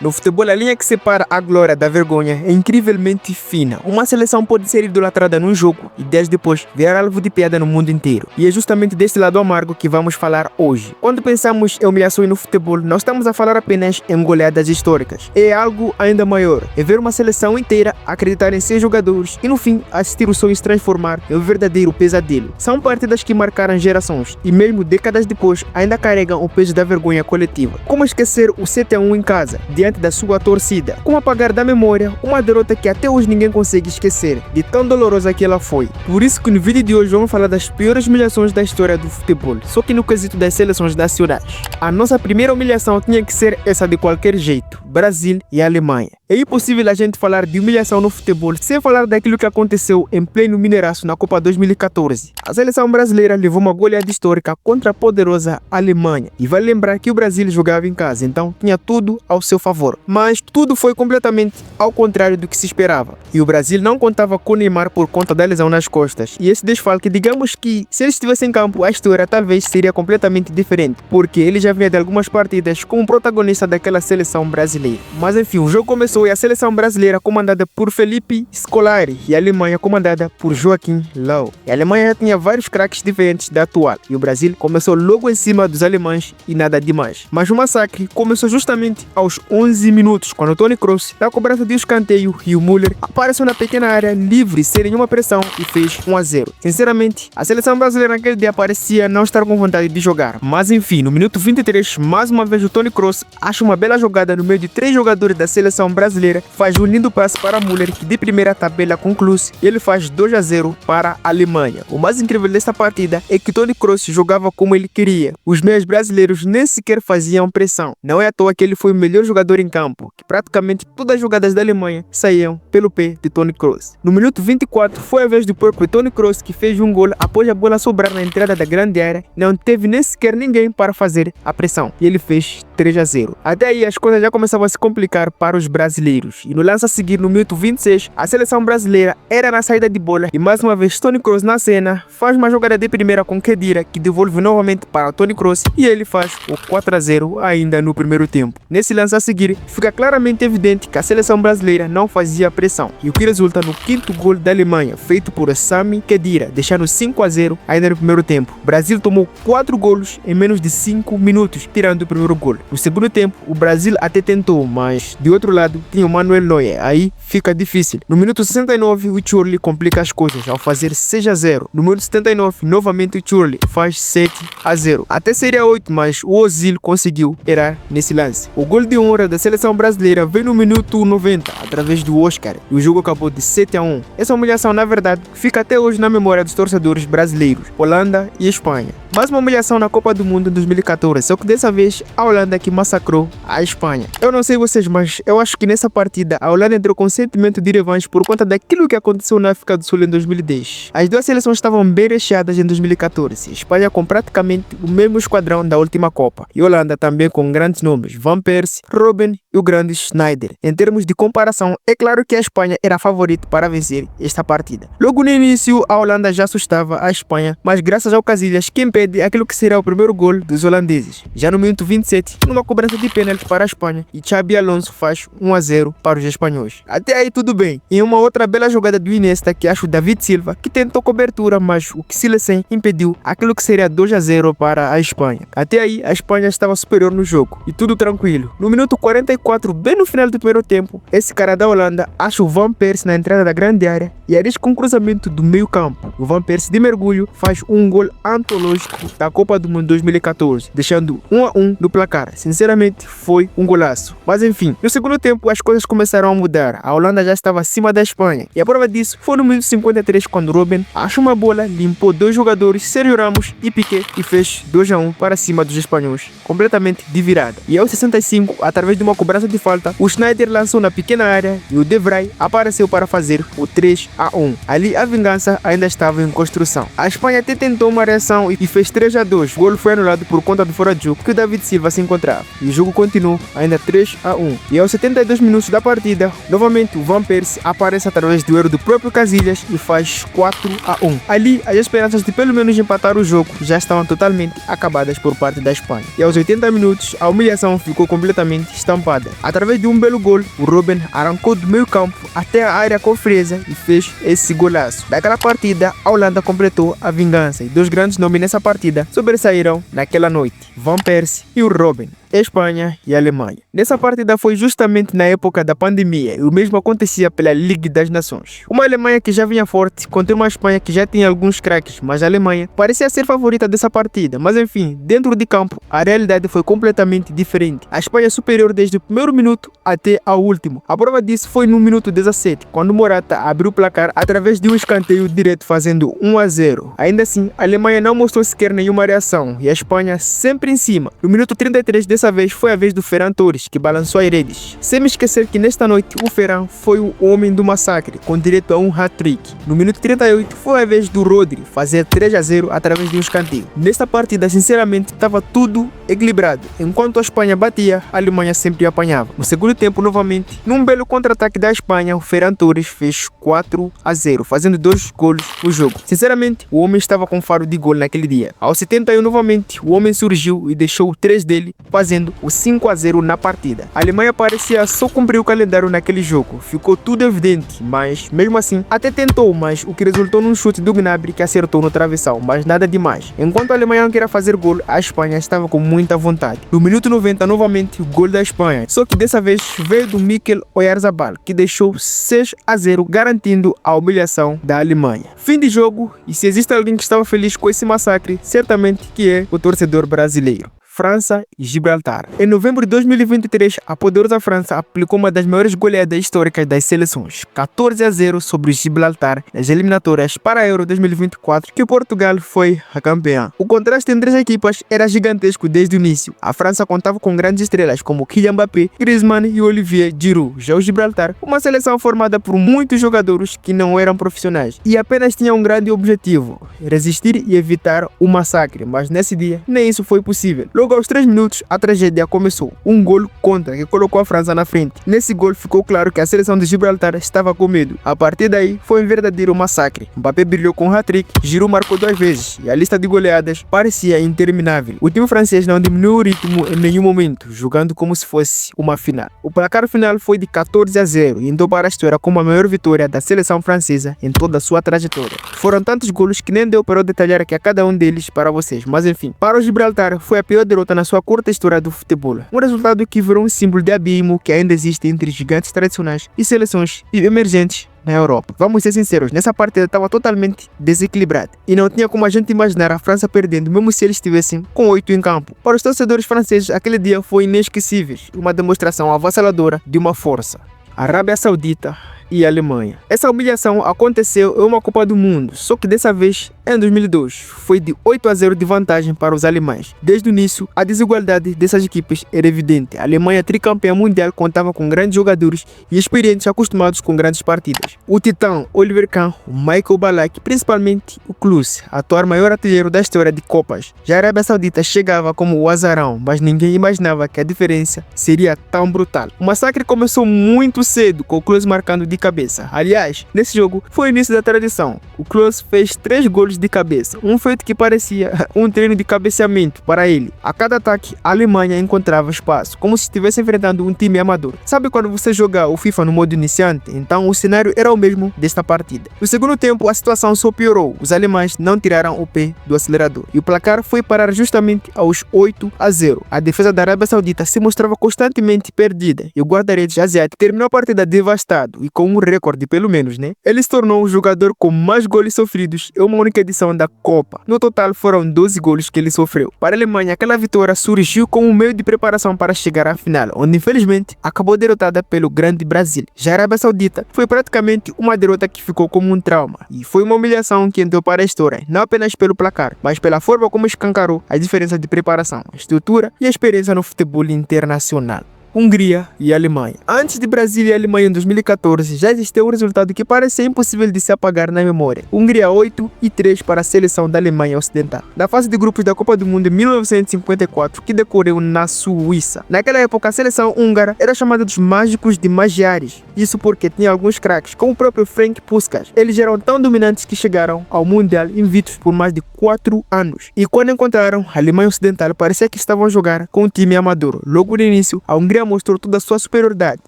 No futebol, a linha que separa a glória da vergonha é incrivelmente fina. Uma seleção pode ser idolatrada num jogo e 10 depois virar alvo de piada no mundo inteiro. E é justamente deste lado amargo que vamos falar hoje. Quando pensamos em humilhações no futebol, não estamos a falar apenas em goleadas históricas. É algo ainda maior. É ver uma seleção inteira acreditar em seus jogadores e no fim assistir o sonho se transformar em um verdadeiro pesadelo. São partidas que marcaram gerações e mesmo décadas depois ainda carregam o peso da vergonha coletiva. Como esquecer o 7-1 em casa, diante da sua torcida? Como apagar da memória uma derrota que até hoje ninguém consegue esquecer, de tão dolorosa que ela foi? Por isso que no vídeo de hoje vamos falar das piores humilhações da história do futebol, só que no quesito das seleções nacionais. A nossa primeira humilhação tinha que ser essa de qualquer jeito: Brasil e Alemanha. É impossível a gente falar de humilhação no futebol sem falar daquilo que aconteceu em pleno Mineiraço na Copa 2014. A seleção brasileira levou uma goleada histórica contra a poderosa Alemanha. E vale lembrar que o Brasil jogava em casa, então tinha tudo ao seu favor. Mas tudo foi completamente ao contrário do que se esperava. E o Brasil não contava com Neymar por conta da lesão nas costas. E esse desfalque, digamos que se ele estivesse em campo, a história talvez seria completamente diferente, porque ele já vinha de algumas partidas como protagonista daquela seleção brasileira. Mas enfim, o jogo começou e a seleção brasileira comandada por Felipe Scolari e a Alemanha comandada por Joachim Löw. E a Alemanha já tinha vários craques diferentes da atual e o Brasil começou logo em cima dos alemães e nada demais. Mas o massacre começou justamente aos 11 minutos, quando Toni Kroos, na cobrança de escanteio, e o Müller apareceu na pequena área livre, sem nenhuma pressão, e fez 1-0. Sinceramente, a seleção brasileira naquele dia parecia não estar com vontade de jogar. Mas enfim, no minuto 23, mais uma vez o Toni Kroos acha uma bela jogada no meio de 3 jogadores da seleção brasileira, faz um lindo passe para Müller, que de primeira tabela com Klose, e ele faz 2-0 para a Alemanha. O mais incrível desta partida é que Toni Kroos jogava como ele queria. Os meias brasileiros nem sequer faziam pressão. Não é à toa que ele foi o melhor jogador em campo, que praticamente todas as jogadas da Alemanha saíam pelo pé de Toni Kroos. No minuto 24 foi a vez do próprio Toni Kroos, que fez um gol após a bola sobrar na entrada da grande área. Não teve nem sequer ninguém para fazer a pressão e ele fez 3-0. Até aí as coisas já começavam a se complicar para os brasileiros. E no lance a seguir, no minuto 26, a seleção brasileira era na saída de bola e mais uma vez Toni Kroos na cena faz uma jogada de primeira com Khedira, que devolve novamente para Toni Kroos e ele faz o 4-0 ainda no primeiro tempo. Nesse lance a seguir, fica claramente evidente que a seleção brasileira não fazia pressão, e o que resulta no quinto gol da Alemanha, feito por Sami Khedira, deixando 5-0 ainda no primeiro tempo. O Brasil tomou 4 golos em menos de 5 minutos, tirando o primeiro gol. No segundo tempo, o Brasil até tentou, mas de outro lado tinha o Manuel Neuer, aí fica difícil. No minuto 69, o Churli complica as coisas ao fazer 6-0. No minuto 79, novamente o Churli faz 7-0. Até seria 8, mas o Ozil conseguiu errar nesse lance. O gol de honra da seleção brasileira veio no minuto 90, através do Oscar, e o jogo acabou de 7-1. Essa humilhação, na verdade, fica até hoje na memória dos torcedores brasileiros, Holanda e Espanha. Mais uma humilhação na Copa do Mundo em 2014, só que dessa vez a Holanda que massacrou a Espanha. Eu não sei vocês, mas eu acho que nessa partida a Holanda entrou com sentimento de revanche por conta daquilo que aconteceu na África do Sul em 2010. As duas seleções estavam bem recheadas em 2014, Espanha com praticamente o mesmo esquadrão da última Copa, e Holanda também com grandes nomes, Van Persie, Robben e o grande Sneijder. Em termos de comparação, é claro que a Espanha era a favorita para vencer esta partida. Logo no início, a Holanda já assustava a Espanha, mas graças ao Casillas, que impede aquilo que será o primeiro gol dos holandeses. Já no minuto 27, numa cobrança de pênalti para a Espanha, e Xabi Alonso faz 1-0 para os espanhóis. Até aí tudo bem. Em uma outra bela jogada do Iniesta, que acho o David Silva, que tentou cobertura, mas o Silesen impediu aquilo que seria 2-0 para a Espanha. Até aí a Espanha estava superior no jogo e tudo tranquilo. No minuto 44, bem no final do primeiro tempo, esse cara da Holanda acha o Van Persie na entrada da grande área e arrisca um cruzamento do meio campo. O Van Persie de mergulho faz um gol antológico da Copa do Mundo 2014, deixando 1-1 no placar. Sinceramente, foi um golaço. Mas enfim, no segundo tempo as coisas começaram a mudar. A Holanda já estava acima da Espanha. E a prova disso foi no minuto 53, quando Robben achou uma bola, limpou 2 jogadores, Sérgio Ramos e Piqué, e fez 2-1 para cima dos espanhóis, completamente de virada. E aos 65, através de uma cobrança de falta, o Sneijder lançou na pequena área e o De Vrij apareceu para fazer o 3-1. Ali a vingança ainda estava em construção. A Espanha até tentou uma reação e fez fez 3-2. O gol foi anulado por conta do fora de jogo que o David Silva se encontrava. E o jogo continuou ainda 3-1. E aos 72 minutos da partida, novamente o Van Persie aparece através do erro do próprio Casillas e faz 4-1. Ali, as esperanças de pelo menos empatar o jogo já estavam totalmente acabadas por parte da Espanha. E aos 80 minutos, a humilhação ficou completamente estampada. Através de um belo gol, o Robben arrancou do meio campo até a área cofresa e fez esse golaço. Daquela partida, a Holanda completou a vingança e dois grandes nomes nessa partida sobressaíram naquela noite: Van Persie e o Robben. Espanha e Alemanha. Nessa partida foi justamente na época da pandemia e o mesmo acontecia pela Liga das Nações. Uma Alemanha que já vinha forte contra uma Espanha que já tinha alguns craques, mas a Alemanha parecia ser favorita dessa partida. Mas enfim, dentro de campo, a realidade foi completamente diferente. A Espanha superior desde o primeiro minuto até ao último. A prova disso foi no minuto 17, quando Morata abriu o placar através de um escanteio direto fazendo 1-0. Ainda assim, a Alemanha não mostrou sequer nenhuma reação e a Espanha sempre em cima. No minuto 33 dessa vez foi a vez do Ferran Torres, que balançou as redes. Sem me esquecer que nesta noite o Ferran foi o homem do massacre, com direito a um hat-trick. No minuto 38 foi a vez do Rodri fazer 3-0 através de um escanteio. Nesta partida, sinceramente, estava tudo equilibrado. Enquanto a Espanha batia, a Alemanha sempre apanhava. No segundo tempo, novamente, num belo contra-ataque da Espanha, o Ferran Torres fez 4-0, fazendo 2 gols no jogo. Sinceramente, o homem estava com faro de gol naquele dia. Aos 71 novamente, o homem surgiu e deixou 3 dele, fazendo o 5-0 na partida. A Alemanha parecia só cumprir o calendário naquele jogo. Ficou tudo evidente, mas mesmo assim, até tentou, mas o que resultou num chute do Gnabry que acertou no travessão, mas nada demais. Enquanto a Alemanha não queria fazer gol, a Espanha estava com muita vontade. No minuto 90, novamente, o gol da Espanha. Só que dessa vez veio do Mikel Oyarzabal, que deixou 6-0, garantindo a humilhação da Alemanha. Fim de jogo, e se existe alguém que estava feliz com esse massacre, certamente que é o torcedor brasileiro. França e Gibraltar. Em novembro de 2023, a poderosa França aplicou uma das maiores goleadas históricas das seleções, 14-0 sobre o Gibraltar nas eliminatórias para a Euro 2024, que Portugal foi a campeã. O contraste entre as equipas era gigantesco desde o início. A França contava com grandes estrelas como Kylian Mbappé, Griezmann e Olivier Giroud. Já o Gibraltar, uma seleção formada por muitos jogadores que não eram profissionais e apenas tinha um grande objetivo: resistir e evitar o massacre, mas nesse dia nem isso foi possível. Logo aos 3 minutos, a tragédia começou. Um gol contra que colocou a França na frente. Nesse gol ficou claro que a seleção de Gibraltar estava com medo. A partir daí, foi um verdadeiro massacre. Mbappé brilhou com um hat-trick, Giroud marcou 2 vezes e a lista de goleadas parecia interminável. O time francês não diminuiu o ritmo em nenhum momento, jogando como se fosse uma final. O placar final foi de 14-0 e então para a história como a maior vitória da seleção francesa em toda a sua trajetória. Foram tantos golos que nem deu para eu detalhar aqui a cada um deles para vocês, mas enfim, para o Gibraltar foi a pior derrota na sua curta história do futebol. Um resultado que virou um símbolo de abismo que ainda existe entre gigantes tradicionais e seleções emergentes na Europa. Vamos ser sinceros, nessa partida estava totalmente desequilibrada e não tinha como a gente imaginar a França perdendo, mesmo se eles estivessem com 8 em campo. Para os torcedores franceses, aquele dia foi inesquecível, uma demonstração avassaladora de uma força. A Arábia Saudita e a Alemanha. Essa humilhação aconteceu em uma Copa do Mundo, só que dessa vez, em 2002, foi de 8-0 de vantagem para os alemães. Desde o início, a desigualdade dessas equipes era evidente. A Alemanha, tricampeã mundial, contava com grandes jogadores e experientes acostumados com grandes partidas. O titã Oliver Kahn, o Michael Ballack e principalmente o Klose, atual maior artilheiro da história de Copas. Já a Arábia Saudita chegava como o azarão, mas ninguém imaginava que a diferença seria tão brutal. O massacre começou muito cedo, com o Klose marcando de cabeça. Aliás, nesse jogo foi o início da tradição. O Klose fez 3 gols de cabeça, um feito que parecia um treino de cabeceamento para ele. A cada ataque, a Alemanha encontrava espaço, como se estivesse enfrentando um time amador. Sabe quando você joga o FIFA no modo iniciante? Então o cenário era o mesmo desta partida. No segundo tempo, a situação só piorou. Os alemães não tiraram o pé do acelerador e o placar foi parar justamente aos 8-0. A defesa da Arábia Saudita se mostrava constantemente perdida e o guarda-redes asiático terminou a partida devastado e com um recorde pelo menos, né? Ele se tornou o jogador com mais gols sofridos em uma única edição da Copa. No total foram 12 gols que ele sofreu. Para a Alemanha, aquela vitória surgiu como um meio de preparação para chegar à final, onde infelizmente acabou derrotada pelo grande Brasil. Já a Arábia Saudita foi praticamente uma derrota que ficou como um trauma e foi uma humilhação que entrou para a história, não apenas pelo placar, mas pela forma como escancarou a diferença de preparação, estrutura e experiência no futebol internacional. Hungria e Alemanha. Antes de Brasil e Alemanha em 2014, já existiu um resultado que parece impossível de se apagar na memória. Hungria 8-3 para a seleção da Alemanha Ocidental. Da fase de grupos da Copa do Mundo em 1954, que decorreu na Suíça. Naquela época, a seleção húngara era chamada dos mágicos de Magyares. Isso porque tinha alguns craques, como o próprio Ferenc Puskás. Eles eram tão dominantes que chegaram ao Mundial invictos por mais de 4 anos. E quando encontraram a Alemanha Ocidental, parecia que estavam a jogar com um time amador. Logo no início, a Hungria mostrou toda a sua superioridade.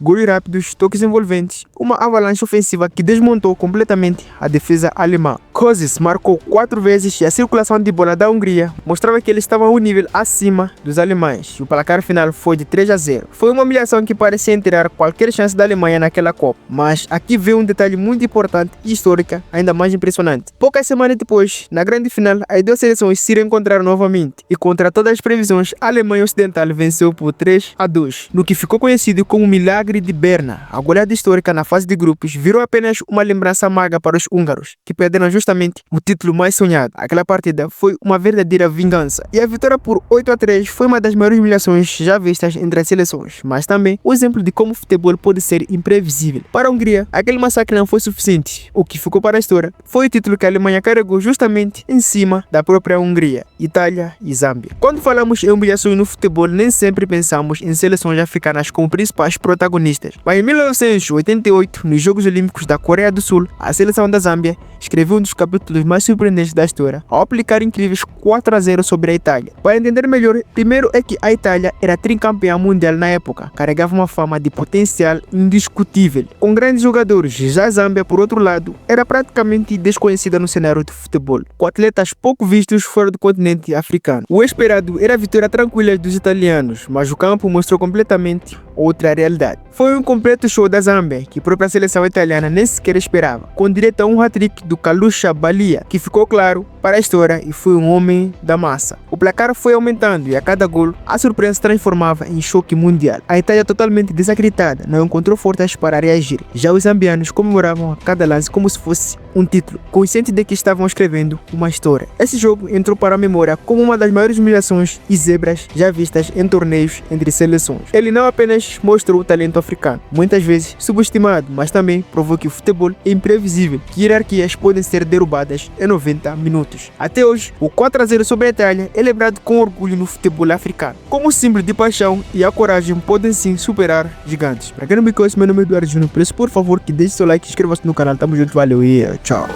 Gols rápidos, toques envolventes, uma avalanche ofensiva que desmontou completamente a defesa alemã. Kozis marcou 4 vezes e a circulação de bola da Hungria mostrava que eles estavam um nível acima dos alemães. O placar final foi de 3-0. Foi uma humilhação que parecia enterrar qualquer chance da Alemanha naquela Copa. Mas aqui veio um detalhe muito importante e histórico, ainda mais impressionante. Poucas semanas depois, na grande final, as duas seleções se reencontraram novamente. E contra todas as previsões, a Alemanha Ocidental venceu por 3-2, no que ficou conhecido como o Milagre de Berna. A goleada histórica na fase de grupos virou apenas uma lembrança amarga para os húngaros, que perderam justamente o título mais sonhado. Aquela partida foi uma verdadeira vingança. E a vitória por 8-3 foi uma das maiores humilhações já vistas entre as seleções, mas também o exemplo de como o futebol pode ser imprevisível. Para a Hungria, aquele massacre não foi suficiente. O que ficou para a história foi o título que a Alemanha carregou justamente em cima da própria Hungria, Itália e Zâmbia. Quando falamos em humilhações no futebol, nem sempre pensamos em seleções africanas como principais protagonistas. Mas em 1988, nos Jogos Olímpicos da Coreia do Sul, a seleção da Zâmbia escreveu um dos capítulos mais surpreendentes da história, ao aplicar incríveis 4-0 sobre a Itália. Para entender melhor, primeiro é que a Itália era tricampeã mundial na época, carregava uma fama de potencial indiscutível, com grandes jogadores. Já a Zâmbia, por outro lado, era praticamente desconhecida no cenário de futebol, com atletas pouco vistos fora do continente africano. O esperado era a vitória tranquila dos italianos, mas o campo mostrou completamente outra realidade. Foi um completo show da Zâmbia, que a própria seleção italiana nem sequer esperava, com direito a um hat-trick do Kalusha Balia, que ficou claro para a história e foi um homem da massa. O placar foi aumentando e a cada gol a surpresa se transformava em choque mundial. A Itália, totalmente desacreditada, não encontrou forças para reagir. Já os zambianos comemoravam a cada lance como se fosse um título, consciente de que estavam escrevendo uma história. Esse jogo entrou para a memória como uma das maiores humilhações e zebras já vistas em torneios entre seleções. Ele não apenas mostrou o talento africano, muitas vezes subestimado, mas também provou que o futebol é imprevisível, que hierarquias podem ser derrubadas em 90 minutos. Até hoje, o 4-0 sobre a Itália é lembrado com orgulho no futebol africano, como um símbolo de paixão e a coragem podem sim superar gigantes. Para quem não me conhece, meu nome é Eduardo Júnior, por favor que deixe seu like e inscreva-se no canal. Tamo junto, valeu e tchau.